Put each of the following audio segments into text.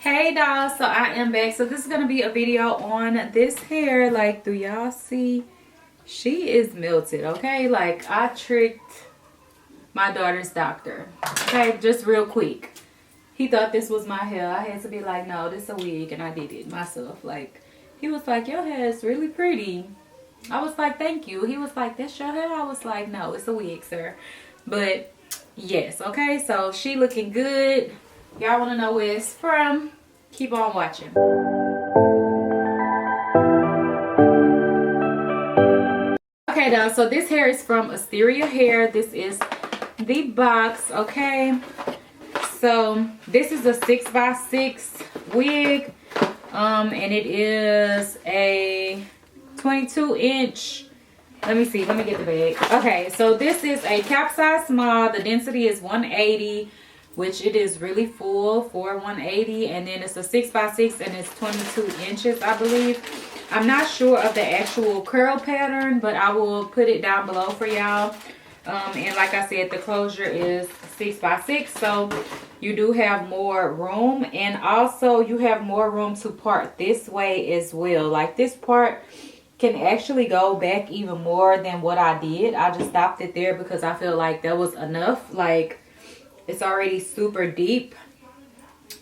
Hey dolls, so I am back. So this is gonna be a video on this hair. Like, do y'all see? She is melted, okay? Like, I tricked my daughter's doctor. Okay, just real quick. He thought this was my hair. I had to be like, no, this is a wig, and I did it myself. Like, he was like, your hair is really pretty. I was like, thank you. He was like, that's your hair? I was like, no, it's a wig, sir. But yes, okay, so she looking good. Y'all want to know where it's from? Keep on watching. Okay, though, so this hair is from Asteria Hair. This is the box, okay? So this is a 6x6 wig, and it is a 22-inch. Let me see, let me get the bag. Okay, so this is a cap size small. The density is 180, which it is really full for 180. And then it's a 6x6 and it's 22 inches, I believe. I'm not sure of the actual curl pattern, but I will put it down below for y'all. And like I said, the closure is 6x6, so you do have more room, and also you have more room to part this way as well. Like, this part can actually go back even more than what I did. I just stopped it there because I feel like that was enough. Like, it's already super deep.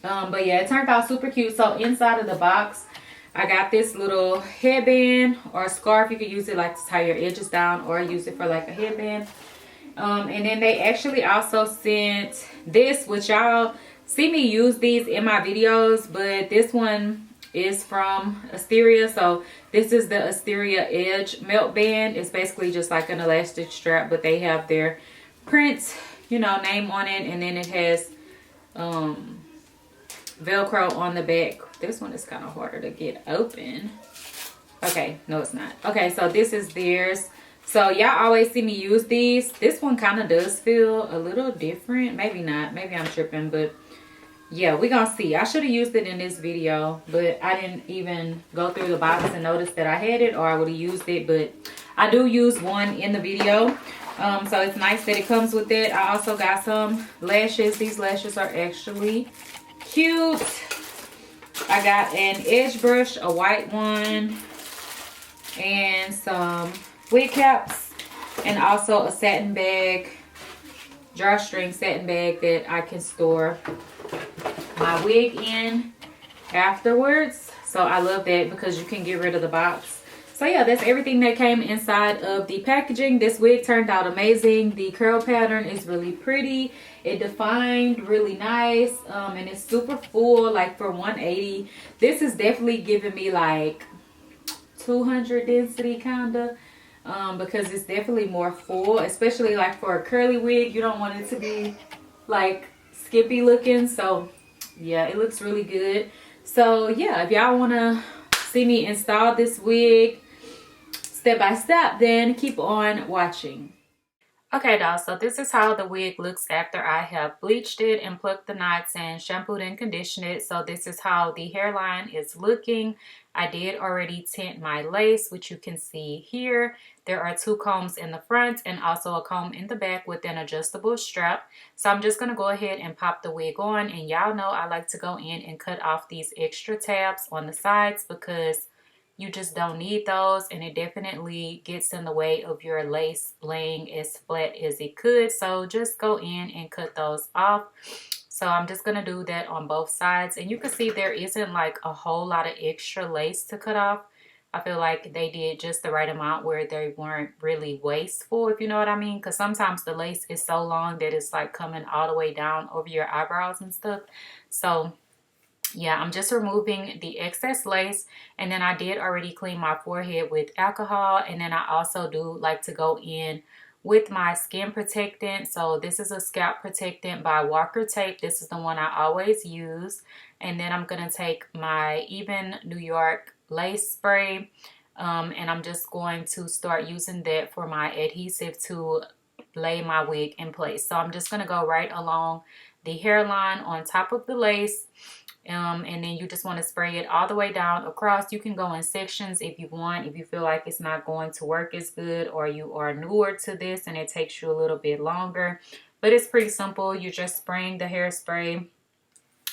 But yeah, it turned out super cute. So inside of the box, I got this little headband or a scarf. You could use it like to tie your edges down, or use it for like a headband. And then they actually also sent this, which y'all see me use these in my videos, but this one is from Asteria. So this is the Asteria Edge Melt Band. It's basically just like an elastic strap, but they have their print, you know, name on it, and then it has Velcro on the back. This one is kind of harder to get open. Okay, no it's not. Okay, so this is theirs. So y'all always see me use these. This one kind of does feel a little different. Maybe not. Maybe I'm tripping, but yeah, we're gonna see. I should have used it in this video, but I didn't even go through the box and notice that I had it, or I would have used it. But I do use one in the video. So it's nice that it comes with it. I also got some lashes. These lashes are actually cute. I got an edge brush, a white one, and some wig caps, and also a satin bag, drawstring satin bag that I can store my wig in afterwards. So I love that because you can get rid of the box. So yeah, that's everything that came inside of the packaging. This wig turned out amazing. The curl pattern is really pretty. It defined really nice, and it's super full. Like, for 180, this is definitely giving me like 200 density kinda. Because it's definitely more full, especially like for a curly wig. You don't want it to be like skimpy looking. So yeah, it looks really good. So yeah, if y'all want to see me install this wig step by step, then keep on watching. Okay, dolls, so this is how the wig looks after I have bleached it and plucked the knots and shampooed and conditioned it. So this is how the hairline is looking. I did already tint my lace, which you can see here. There are 2 combs in the front and also a comb in the back with an adjustable strap. So I'm just going to go ahead and pop the wig on. And y'all know I like to go in and cut off these extra tabs on the sides because you just don't need those, and it definitely gets in the way of your lace laying as flat as it could. So just go in and cut those off. So I'm just going to do that on both sides, and you can see there isn't like a whole lot of extra lace to cut off. I feel like they did just the right amount where they weren't really wasteful, if you know what I mean, because sometimes the lace is so long that it's like coming all the way down over your eyebrows and stuff. So yeah, I'm just removing the excess lace, and then I did already clean my forehead with alcohol, and then I also do like to go in with my skin protectant. So this is a scalp protectant by Walker Tape. This is the one I always use. And then I'm going to take my Even New York lace spray, and I'm just going to start using that for my adhesive to lay my wig in place. So I'm just going to go right along the hairline on top of the lace. And then you just want to spray it all the way down across. You can go in sections if you want, if you feel like it's not going to work as good, or you are newer to this and it takes you a little bit longer. But it's pretty simple. You're just spraying the hairspray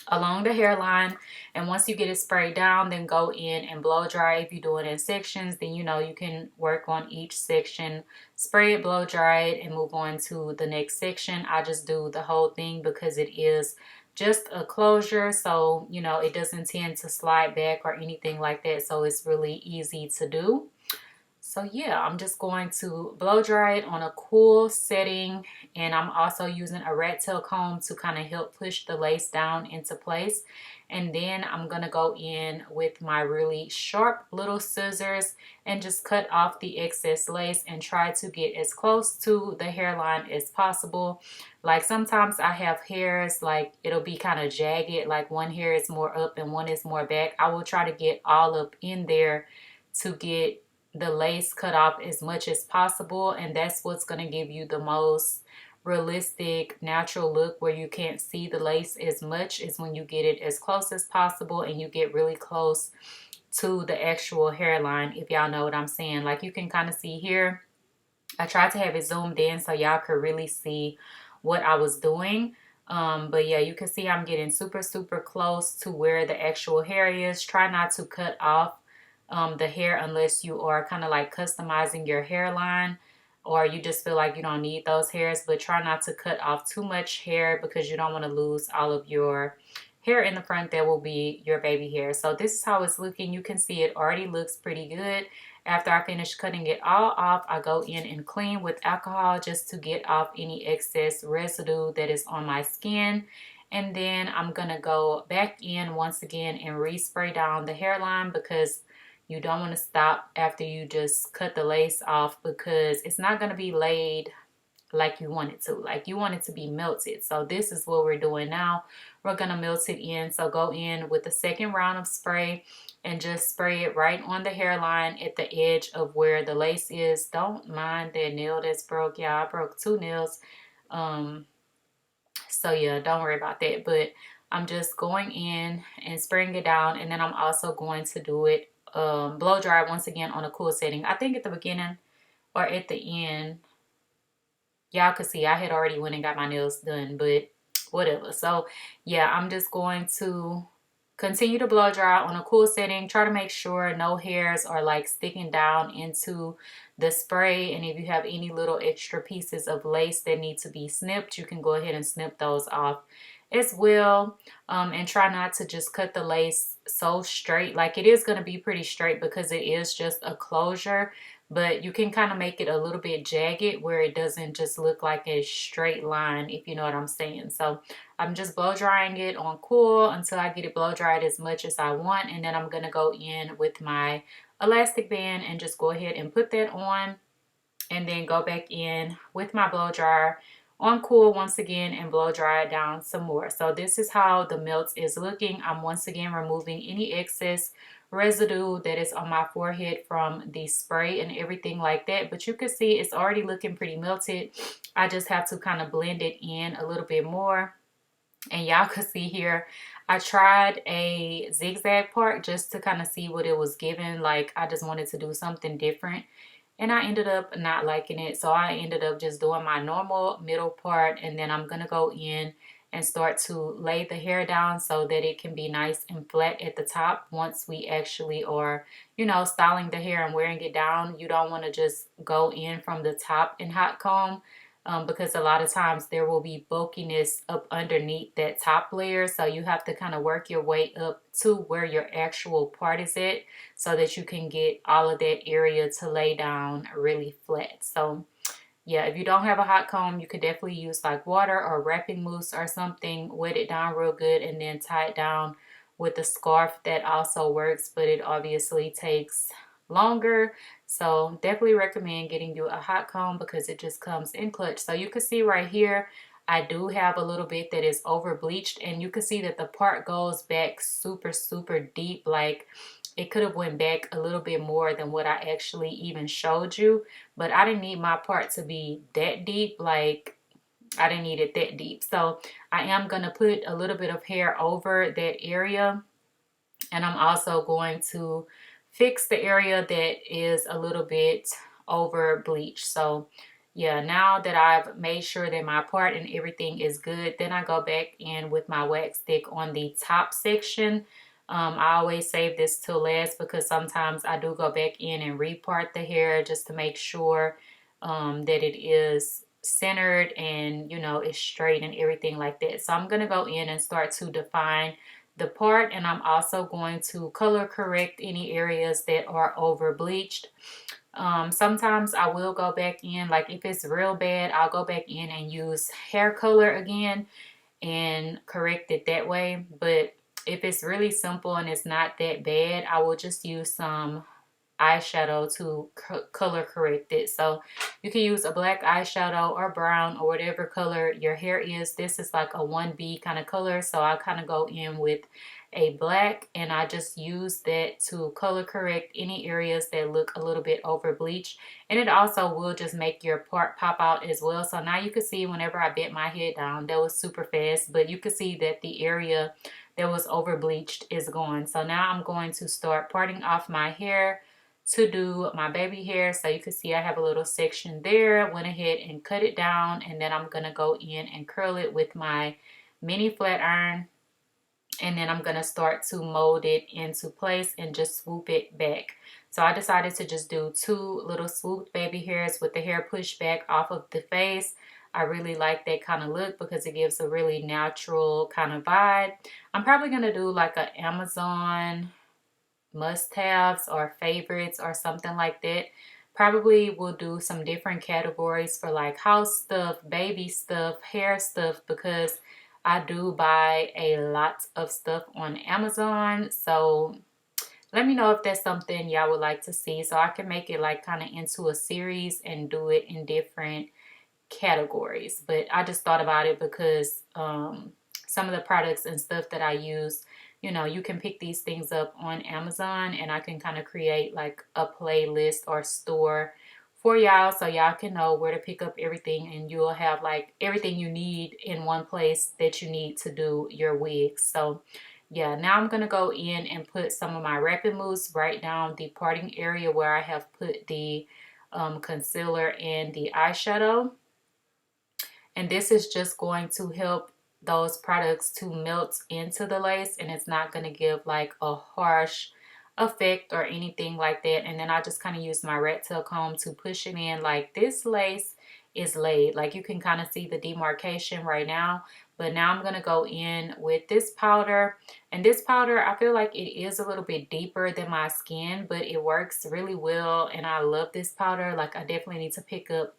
along the hairline. And once you get it sprayed down, then go in and blow dry. If you do it in sections, then you know you can work on each section, spray it, blow dry it, and move on to the next section. I just do the whole thing because it is just a closure, so you know it doesn't tend to slide back or anything like that, so it's really easy to do. So yeah, I'm just going to blow dry it on a cool setting, and I'm also using a rat tail comb to kind of help push the lace down into place. And then I'm gonna go in with my really sharp little scissors and just cut off the excess lace and try to get as close to the hairline as possible. Like sometimes I have hairs, like it'll be kind of jagged, like one hair is more up and one is more back. I will try to get all up in there to get the lace cut off as much as possible, and that's what's going to give you the most realistic natural look where you can't see the lace as much, is when you get it as close as possible and you get really close to the actual hairline, if y'all know what I'm saying. Like you can kind of see here, I tried to have it zoomed in so y'all could really see what I was doing. But yeah, you can see I'm getting super close to where the actual hair is. Try not to cut off the hair unless you are kind of like customizing your hairline, or you just feel like you don't need those hairs. But try not to cut off too much hair because you don't want to lose all of your hair in the front that will be your baby hair. So this is how it's looking. You can see it already looks pretty good. After I finish cutting it all off, I go in and clean with alcohol just to get off any excess residue that is on my skin. And then I'm gonna go back in once again and respray down the hairline, because you don't want to stop after you just cut the lace off, because it's not going to be laid like you want it to. Like you want it to be melted. So this is what we're doing now. We're going to melt it in. So go in with the second round of spray and just spray it right on the hairline at the edge of where the lace is. Don't mind that nail that's broke. Yeah, I broke 2 nails. So yeah, don't worry about that. But I'm just going in and spraying it down, and then I'm also going to do it blow dry once again on a cool setting. I think at the beginning or at the end, y'all could see I had already went and got my nails done, but whatever. So yeah, I'm just going to continue to blow dry on a cool setting. Try to make sure no hairs are like sticking down into the spray, and if you have any little extra pieces of lace that need to be snipped, you can go ahead and snip those off as well. And try not to just cut the lace so straight. Like it is going to be pretty straight because it is just a closure, but you can kind of make it a little bit jagged where it doesn't just look like a straight line, if you know what I'm saying. So I'm just blow drying it on cool until I get it blow dried as much as I want, and then I'm going to go in with my elastic band and just go ahead and put that on, and then go back in with my blow dryer on cool once again and blow dry it down some more. So this is how the melt is looking. I'm once again removing any excess residue that is on my forehead from the spray and everything like that. But you can see it's already looking pretty melted. I just have to kind of blend it in a little bit more. And y'all could see here, I tried a zigzag part just to kind of see what it was giving. Like I just wanted to do something different, and I ended up not liking it. So I ended up just doing my normal middle part, and then I'm gonna go in and start to lay the hair down so that it can be nice and flat at the top. Once we actually are, you know, styling the hair and wearing it down, you don't want to just go in from the top and hot comb. Because a lot of times there will be bulkiness up underneath that top layer. So you have to kind of work your way up to where your actual part is at so that you can get all of that area to lay down really flat. So yeah, if you don't have a hot comb, you could definitely use like water or wrapping mousse or something, wet it down real good, and then tie it down with a scarf. That also works, but it obviously takes longer. So definitely recommend getting you a hot comb because it just comes in clutch. So you can see right here, I do have a little bit that is over bleached, and you can see that the part goes back super deep. Like it could have went back a little bit more than what I actually even showed you, but I didn't need my part to be that deep. Like I didn't need it that deep. So I am going to put a little bit of hair over that area, and I'm also going to fix the area that is a little bit over bleached. So yeah, now that I've made sure that my part and everything is good, then I go back in with my wax stick on the top section. I always save this till last because sometimes I do go back in and repart the hair just to make sure that it is centered and, you know, it's straight and everything like that. So I'm going to go in and start to define the part, and I'm also going to color correct any areas that are over bleached. Sometimes I will go back in, like if it's real bad, I'll go back in and use hair color again and correct it that way. But if it's really simple and it's not that bad, I will just use some eyeshadow to color correct it. So you can use a black eyeshadow or brown or whatever color your hair is. This is like a 1B kind of color, so I kind of go in with a black, and I just use that to color correct any areas that look a little bit over bleached. And it also will just make your part pop out as well. So now you can see whenever I bent my head down, that was super fast, but you can see that the area that was over bleached is gone. So now I'm going to start parting off my hair to do my baby hair. So you can see I have a little section there. Went ahead and cut it down, and then I'm gonna go in and curl it with my mini flat iron, and then I'm gonna start to mold it into place and just swoop it back. So I decided to just do 2 little swooped baby hairs with the hair pushed back off of the face. I really like that kind of look because it gives a really natural kind of vibe. I'm probably gonna do like a Amazon must-haves or favorites or something like that. Probably will do some different categories for like house stuff, baby stuff, hair stuff, because I do buy a lot of stuff on Amazon. So let me know if that's something y'all would like to see, so I can make it like kind of into a series and do it in different categories. But I just thought about it because some of the products and stuff that I use, you know, you can pick these things up on Amazon, and I can kind of create like a playlist or store for y'all so y'all can know where to pick up everything, and you'll have like everything you need in one place that you need to do your wigs. So yeah, now I'm gonna go in and put some of my wrapping mousse right down the parting area where I have put the concealer and the eyeshadow. And this is just going to help those products to melt into the lace, and it's not going to give like a harsh effect or anything like that. And then I just kind of use my rat tail comb to push it in. Like, this lace is laid, like you can kind of see the demarcation right now. But now I'm going to go in with this powder, and this powder, I feel like it is a little bit deeper than my skin, but it works really well, and I love this powder. Like, I definitely need to pick up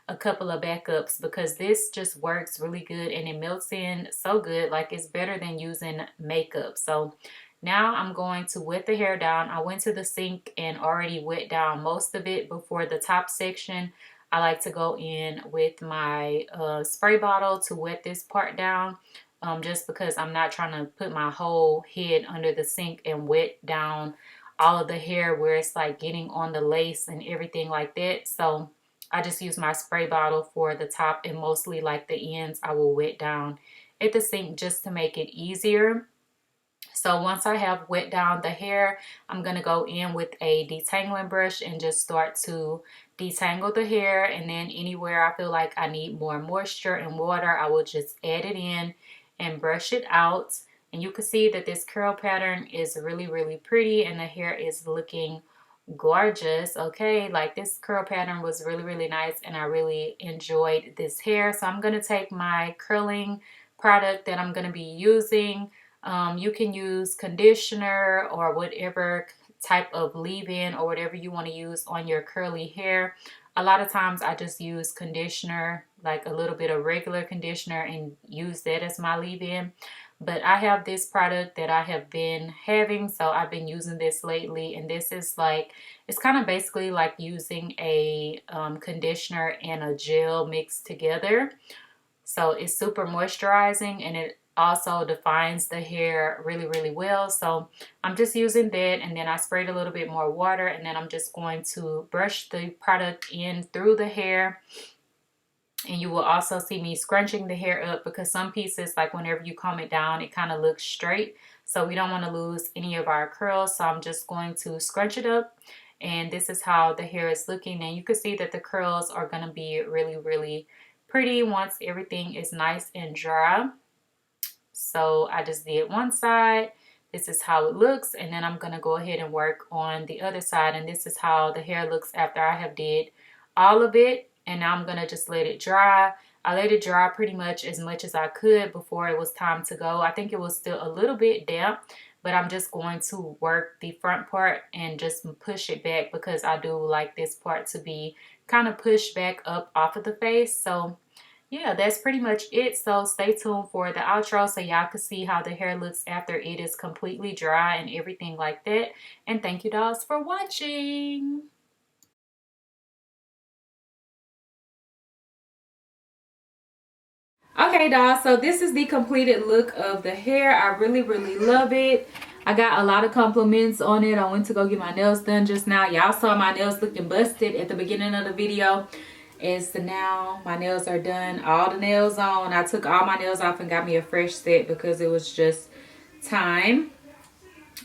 a couple of backups because this just works really good and it melts in so good. Like, it's better than using makeup. So now I'm going to wet the hair down. I went to the sink and already wet down most of it before the top section. I like to go in with my spray bottle to wet this part down, just because I'm not trying to put my whole head under the sink and wet down all of the hair where it's like getting on the lace and everything like that. So I just use my spray bottle for the top, and mostly like the ends I will wet down at the sink just to make it easier. So once I have wet down the hair, I'm going to go in with a detangling brush and just start to detangle the hair. And then anywhere I feel like I need more moisture and water, I will just add it in and brush it out. And you can see that this curl pattern is really, really pretty, and the hair is looking gorgeous. Okay, like this curl pattern was really, really nice, and I really enjoyed this hair. So I'm going to take my curling product that I'm going to be using. You can use conditioner or whatever type of leave-in or whatever you want to use on your curly hair. A lot of times I just use conditioner, like a little bit of regular conditioner, and use that as my leave-in. But I have this product that I have been having, so I've been using this lately, and this is like, it's kind of basically like using a conditioner and a gel mixed together. So it's super moisturizing, and it also defines the hair really, really well. So I'm just using that, and then I sprayed a little bit more water, and then I'm just going to brush the product in through the hair. And you will also see me scrunching the hair up, because some pieces, like whenever you comb it down, it kind of looks straight. So we don't want to lose any of our curls. So I'm just going to scrunch it up And this is how the hair is looking, and you can see that the curls are going to be really, really pretty once everything is nice and dry. So I just did one side. This is how it looks, and then I'm going to go ahead and work on the other side, and this is how the hair looks after I have did all of it. And now I'm going to just let it dry. I let it dry pretty much as I could before it was time to go. I think it was still a little bit damp, but I'm just going to work the front part and just push it back because I do like this part to be kind of pushed back up off of the face. So yeah, that's pretty much it. So stay tuned for the outro so y'all can see how the hair looks after it is completely dry and everything like that. And thank you, dolls, for watching. Okay, dolls, so this is the completed look of the hair. I really, really love it. I got a lot of compliments on it. I went to go get my nails done just now. Y'all saw my nails looking busted at the beginning of the video. And so now my nails are done. All the nails on. I took all my nails off and got me a fresh set because it was just time.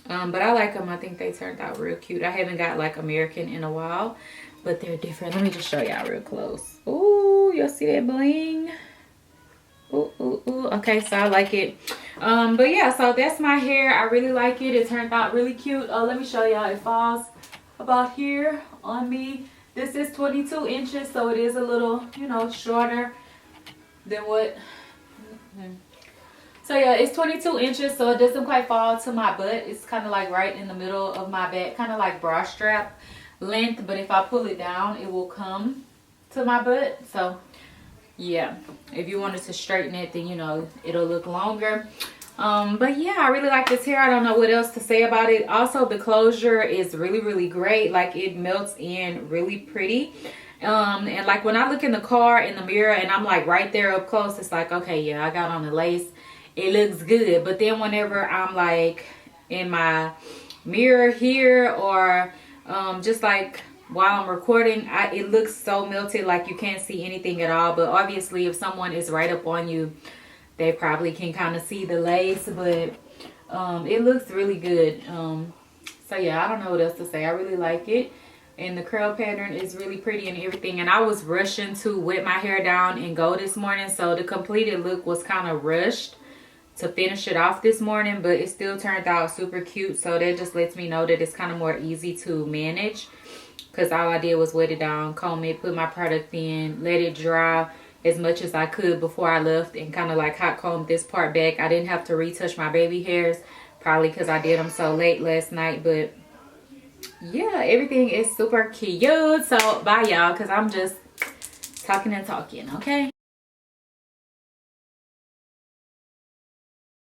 But I like them. I think they turned out real cute. I haven't got like American in a while, but they're different. Let me just show y'all real close. Ooh, y'all see that bling? Ooh, ooh, ooh. Okay, so I like it. But yeah, so that's my hair. I really like it. It turned out really cute. Oh, let me show y'all. It falls about here on me. This is 22 inches, so it is a little, you know, shorter than what. So yeah, it's 22 inches, so it doesn't quite fall to my butt. It's kind of like right in the middle of my back, kind of like bra strap length. But if I pull it down, it will come to my butt. So yeah, if you wanted to straighten it, then you know it'll look longer. But yeah, I really like this hair. I don't know what else to say about it. Also, the closure is really, really great. Like, it melts in really pretty. And like when I look in the car in the mirror and I'm like right there up close, it's like, okay, yeah, I got on the lace, it looks good. But then whenever I'm like in my mirror here, or just like while I'm recording, it looks so melted, like you can't see anything at all. But obviously if someone is right up on you, they probably can kind of see the lace, but it looks really good. So yeah, I don't know what else to say. I really like it, and the curl pattern is really pretty and everything. And I was rushing to wet my hair down and go this morning, so the completed look was kind of rushed to finish it off this morning, but it still turned out super cute. So that just lets me know that it's kind of more easy to manage, because all I did was wet it down, comb it, put my product in, let it dry as much as I could before I left, and kind of like hot combed this part back. I didn't have to retouch my baby hairs, probably because I did them so late last night. But yeah, everything is super cute. So bye y'all, because I'm just talking and talking. Okay.